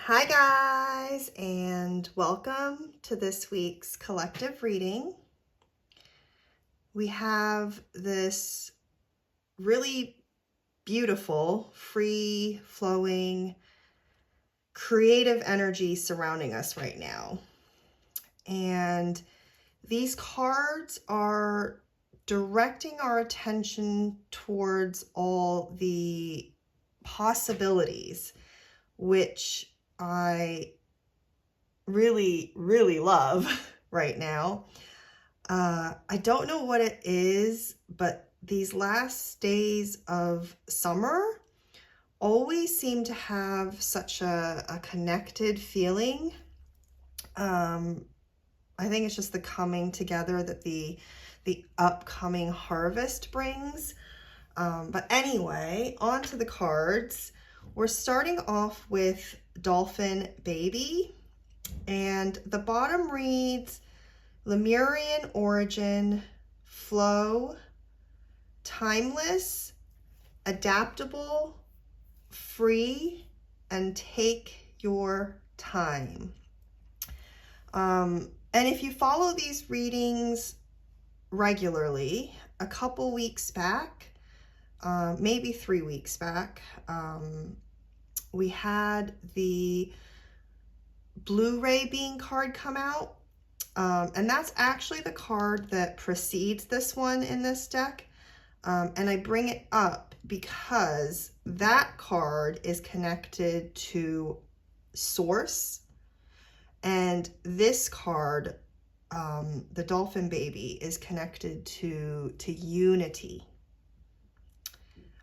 Hi guys, and welcome to this week's collective reading. We have this really beautiful, free-flowing, creative energy surrounding us right now. And these cards are directing our attention towards all the possibilities, which I really, really love right now. I don't know what it is, but these last days of summer always seem to have such a connected feeling. I think it's just the coming together that the upcoming harvest brings. But anyway, on to the cards. We're starting off with Dolphin Baby, and the bottom reads Lemurian origin, flow, timeless, adaptable, free, and take your time. And if you follow these readings regularly, a couple weeks back, maybe 3 weeks back, we had the Blu-ray being card come out. And that's actually the card that precedes this one in this deck. And I bring it up because that card is connected to source. And this card, the Dolphin Baby, is connected to unity.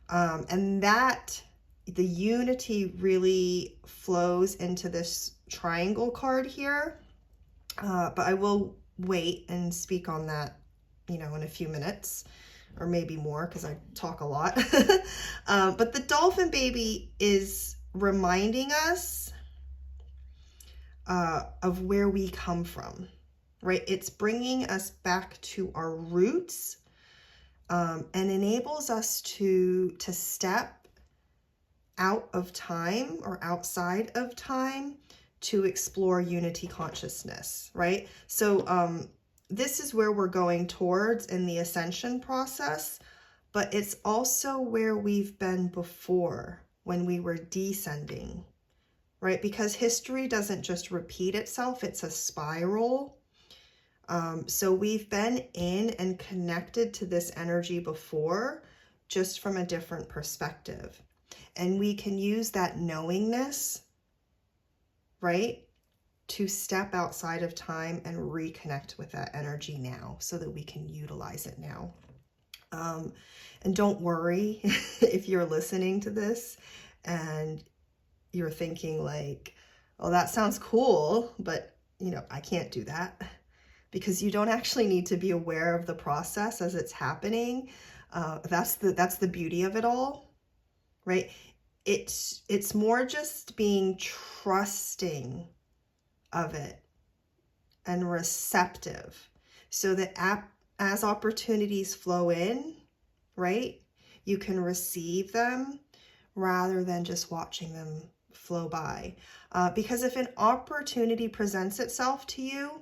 And the unity really flows into this triangle card here. But I will wait and speak on that, in a few minutes, or maybe more because I talk a lot. But the Dolphin Baby is reminding us of where we come from, right? It's bringing us back to our roots, and enables us to step out of time or outside of time to explore unity consciousness, right? So this is where we're going towards in the ascension process, but it's also where we've been before when we were descending, right? Because history doesn't just repeat itself, it's a spiral. So we've been in and connected to this energy before, just from a different perspective. And we can use that knowingness, right, to step outside of time and reconnect with that energy now so that we can utilize it now. And don't worry if you're listening to this and you're thinking like, oh, that sounds cool, but I can't do that, because you don't actually need to be aware of the process as it's happening. That's the beauty of it all, right? It's more just being trusting of it and receptive, so that as opportunities flow in, right, you can receive them rather than just watching them flow by. Because if an opportunity presents itself to you,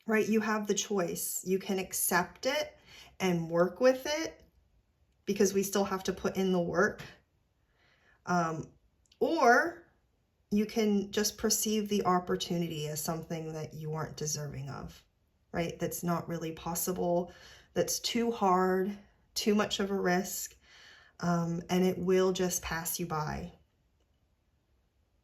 right, you have the choice. You can accept it and work with it, because we still have to put in the work. Or you can just perceive the opportunity as something that you aren't deserving of, right? That's not really possible, that's too hard, too much of a risk, and it will just pass you by.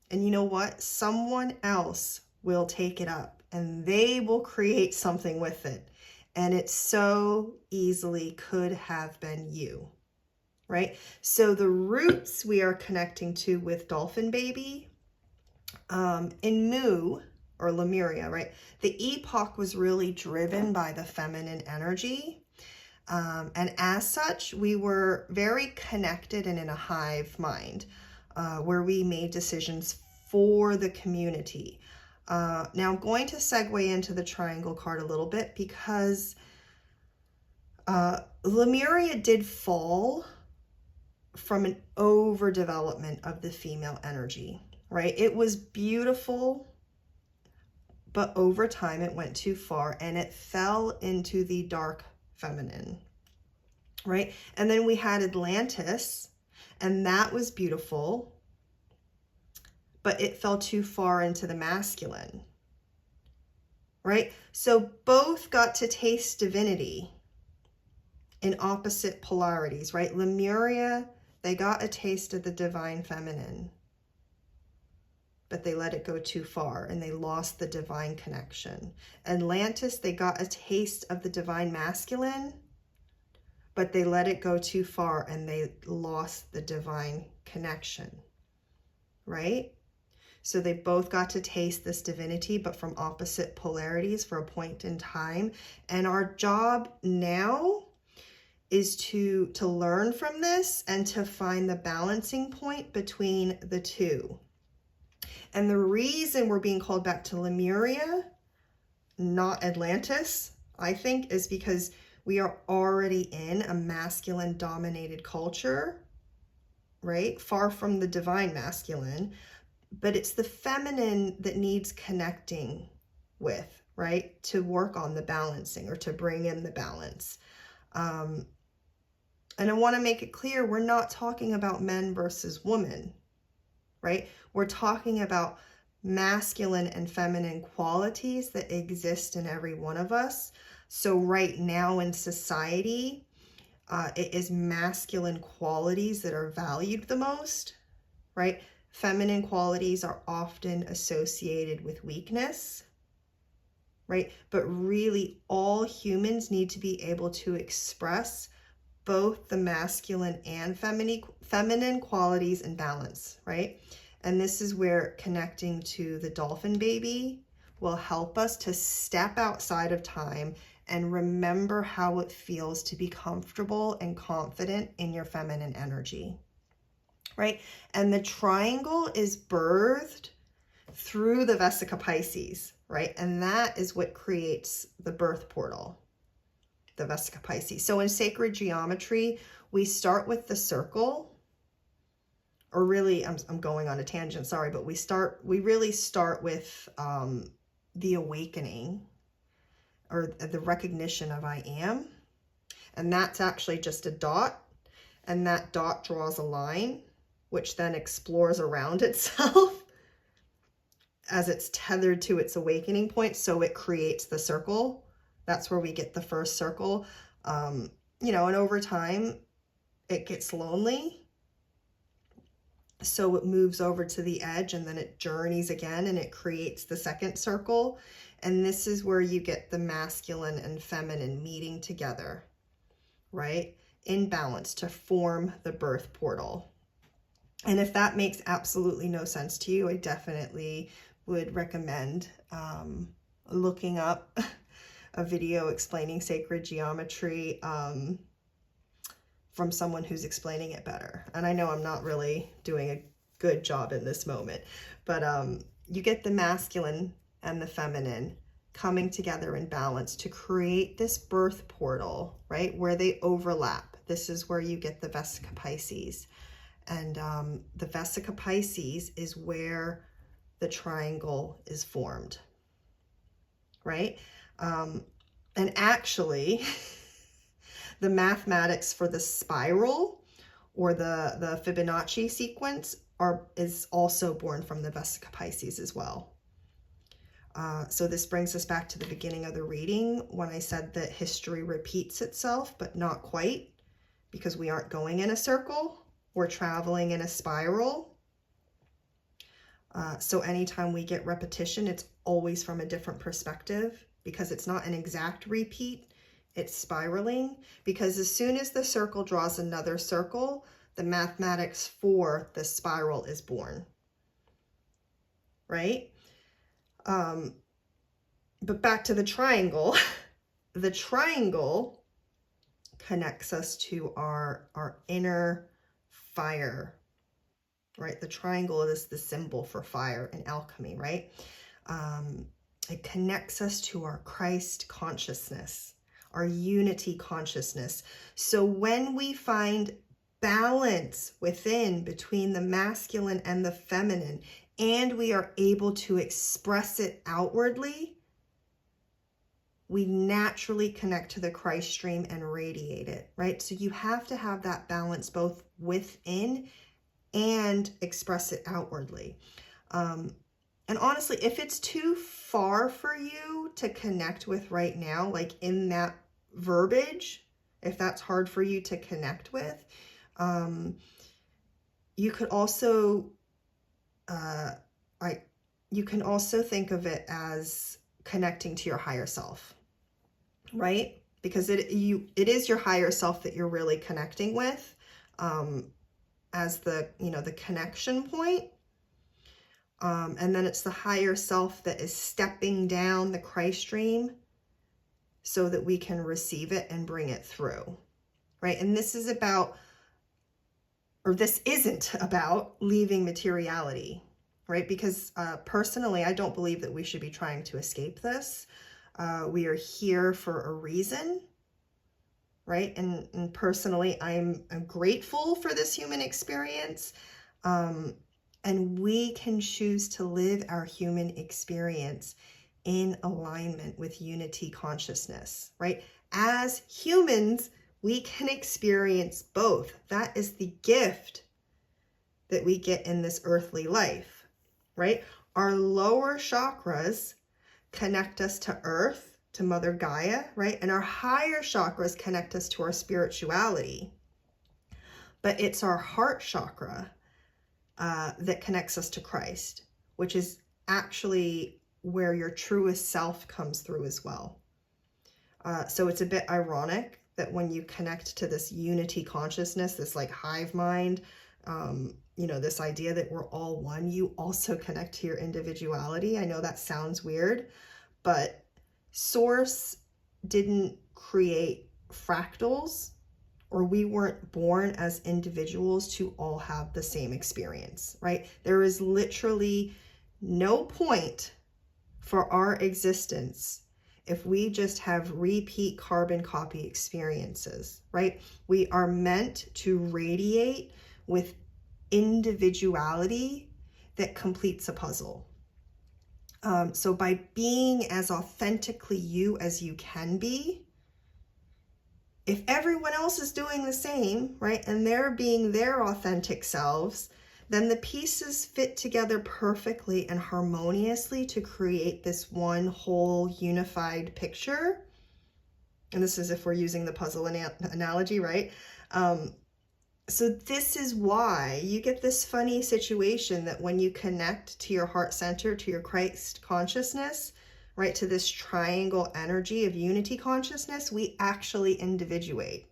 And you know what? Someone else will take it up and they will create something with it. And it so easily could have been you, right? So the roots we are connecting to with Dolphin Baby, in Mu, or Lemuria, right? The epoch was really driven by the feminine energy. And as such, we were very connected and in a hive mind, where we made decisions for the community. Now I'm going to segue into the triangle card a little bit, because Lemuria did fall from an overdevelopment of the female energy. right? It was beautiful, but over time it went too far and it fell into the dark feminine, right? And then we had Atlantis, and that was beautiful, but it fell too far into the masculine, right? So both got to taste divinity in opposite polarities, right? Lemuria, they got a taste of the divine feminine, but they let it go too far and they lost the divine connection. Atlantis, they got a taste of the divine masculine, but they let it go too far and they lost the divine connection, right? So they both got to taste this divinity, but from opposite polarities for a point in time. And our job now is to learn from this and to find the balancing point between the two. And the reason we're being called back to Lemuria, not Atlantis, I think, is because we are already in a masculine dominated culture, right? Far from the divine masculine, but it's the feminine that needs connecting with, right? To work on the balancing or to bring in the balance. And I want to make it clear, we're not talking about men versus women, right? We're talking about masculine and feminine qualities that exist in every one of us. So right now in society, it is masculine qualities that are valued the most, right? Feminine qualities are often associated with weakness, right? But really all humans need to be able to express both the masculine and feminine qualities in balance, right? And this is where connecting to the dolphin baby will help us to step outside of time and remember how it feels to be comfortable and confident in your feminine energy, right? And the triangle is birthed through the Vesica Pisces, right? And that is what creates the birth portal, the Vesica Pisces. So in sacred geometry, we start with the circle, or really, I'm going on a tangent, sorry, but we really start with the awakening or the recognition of I am. And that's actually just a dot, and that dot draws a line, which then explores around itself as it's tethered to its awakening point. So it creates the circle. That's where we get the first circle. You know, and over time it gets lonely. So it moves over to the edge and then it journeys again and it creates the second circle. And this is where you get the masculine and feminine meeting together, right? In balance to form the birth portal. And if that makes absolutely no sense to you, I definitely would recommend looking up a video explaining sacred geometry from someone who's explaining it better. And I know I'm not really doing a good job in this moment, but you get the masculine and the feminine coming together in balance to create this birth portal, right? Where they overlap. This is where you get the Vesica Pisces. And the Vesica Pisces is where the triangle is formed, right? And actually, the mathematics for the spiral or the Fibonacci sequence is also born from the Vesica Pisces as well. So this brings us back to the beginning of the reading when I said that history repeats itself, but not quite, because we aren't going in a circle. We're traveling in a spiral. So anytime we get repetition, it's always from a different perspective, because it's not an exact repeat. It's spiraling, because as soon as the circle draws another circle, the mathematics for the spiral is born, right? But back to the triangle. The triangle connects us to our inner fire, right? The triangle is the symbol for fire in alchemy, right? It connects us to our Christ consciousness, our unity consciousness. So when we find balance within, between the masculine and the feminine, and we are able to express it outwardly, we naturally connect to the Christ stream and radiate it, right? So you have to have that balance both within and express it outwardly. And honestly, if it's too far for you to connect with right now, like in that verbiage, if that's hard for you to connect with, you could also, you can also think of it as connecting to your higher self, right? Because it is your higher self that you're really connecting with, as the, the connection point. And then it's the higher self that is stepping down the Christ stream so that we can receive it and bring it through, right? And this is about, or this isn't about leaving materiality, right? Because personally, I don't believe that we should be trying to escape this. We are here for a reason, right? And personally, I'm grateful for this human experience. And we can choose to live our human experience in alignment with unity consciousness, right? As humans, we can experience both. That is the gift that we get in this earthly life, right? Our lower chakras connect us to Earth, to Mother Gaia, right? And our higher chakras connect us to our spirituality. But it's our heart chakra that connects us to Christ, which is actually where your truest self comes through as well. So it's a bit ironic that when you connect to this unity consciousness, this like hive mind, this idea that we're all one, you also connect to your individuality. I know that sounds weird, but Source didn't create fractals, or we weren't born as individuals to all have the same experience, right? There is literally no point for our existence if we just have repeat carbon copy experiences, right? We are meant to radiate with individuality that completes a puzzle. So by being as authentically you as you can be, if everyone else is doing the same, right, and they're being their authentic selves, then the pieces fit together perfectly and harmoniously to create this one whole unified picture. And this is if we're using the puzzle analogy, right? So this is why you get this funny situation that when you connect to your heart center, to your Christ consciousness, right, to this triangle energy of unity consciousness, we actually individuate,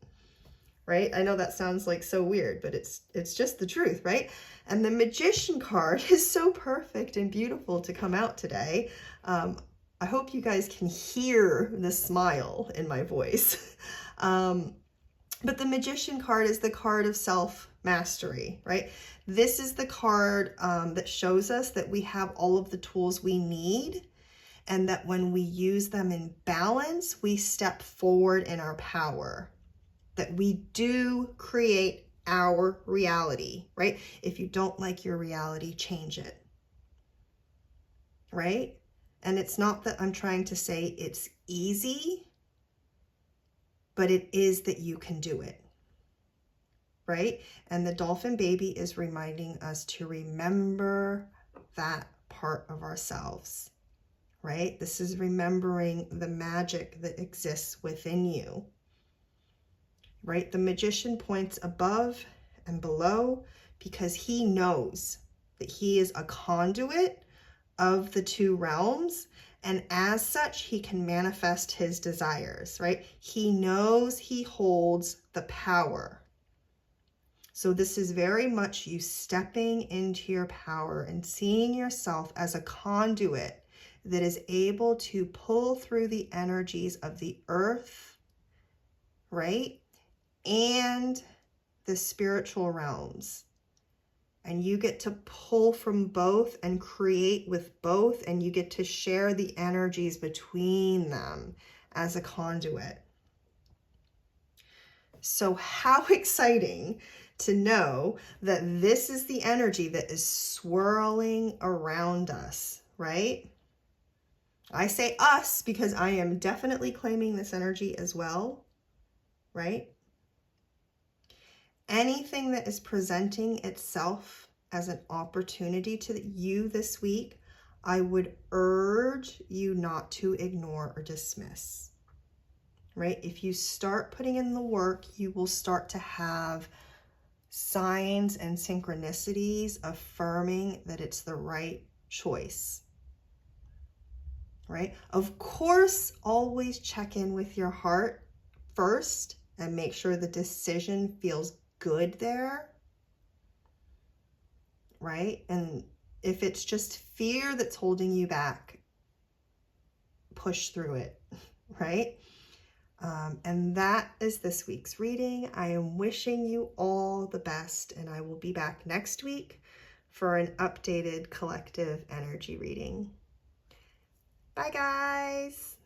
right? I know that sounds like so weird, but it's just the truth, right? And the Magician card is so perfect and beautiful to come out today. I hope you guys can hear the smile in my voice. But the Magician card is the card of self-mastery, right? This is the card that shows us that we have all of the tools we need, and that when we use them in balance, we step forward in our power, that we do create our reality, right? If you don't like your reality, change it, right? And it's not that I'm trying to say it's easy, but it is that you can do it, right? And the dolphin baby is reminding us to remember that part of ourselves, right? This is remembering the magic that exists within you, right? The Magician points above and below because he knows that he is a conduit of the two realms, and as such, he can manifest his desires, right? He knows he holds the power. So this is very much you stepping into your power and seeing yourself as a conduit that is able to pull through the energies of the earth, right? And the spiritual realms. And you get to pull from both and create with both, and you get to share the energies between them as a conduit. So how exciting to know that this is the energy that is swirling around us, right? I say us because I am definitely claiming this energy as well, right? Anything that is presenting itself as an opportunity to you this week, I would urge you not to ignore or dismiss, right? If you start putting in the work, you will start to have signs and synchronicities affirming that it's the right choice, right? Of course, always check in with your heart first and make sure the decision feels good there, right? And if it's just fear that's holding you back, push through it, right? And that is this week's reading. I am wishing you all the best, and I will be back next week for an updated collective energy reading. Bye, guys.